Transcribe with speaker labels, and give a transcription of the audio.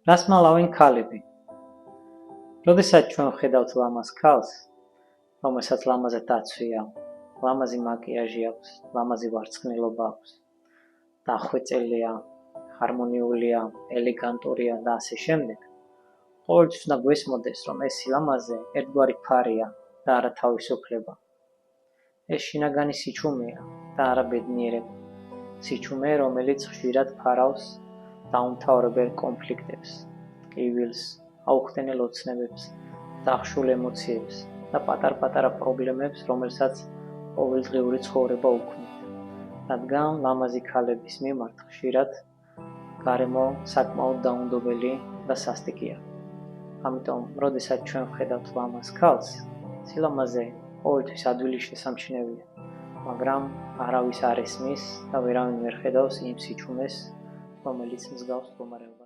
Speaker 1: რას მალავენ ქალები? როდესაც ჩვენ ვხედავთ ლამაზ ქალს, რომელსაც ლამაზად დაცვია, ლამაზი მაკიაჟი აქვს, ლამაზი ვარცხნილობა აქვს, დახვეწელია, ჰარმონიულია, ელეგანტურია და ასე შემდეგ, ყოველთვის უნდა გვესმოდეს, რომ ეს სილამაზე ერთგვარი ფარია და არა თავისუფლება. ეს შინაგანი სიჩუმეა და არა ბედნიერება. სიჩუმე, რომელიც ხშირად ფარავს დაუმთავრებელ კონფლიქტებს, ტკივილს, აუხსნელ ოცნებებს, დახშულ ემოციებს და პატარ-პატარა პრობლემებს, რომელსაც ყოველდღიური ცხოვრება უქმნით. რადგან ლამაზი ქალების მიმართ ხშირად გარემო საკმაოდ დაუნდობელი და სასტიკია. ამიტომ, როდესაც ჩვენ ვხედავთ ლამაზ ქალს, სილამაზე ყოველთვის ადვილი შესამჩნევია, მაგრამ არავის არ ესმის და ვერავინ ვერ ხედავს იმ სიჩუმეს, რომელიც მსგავს მდგომარეობას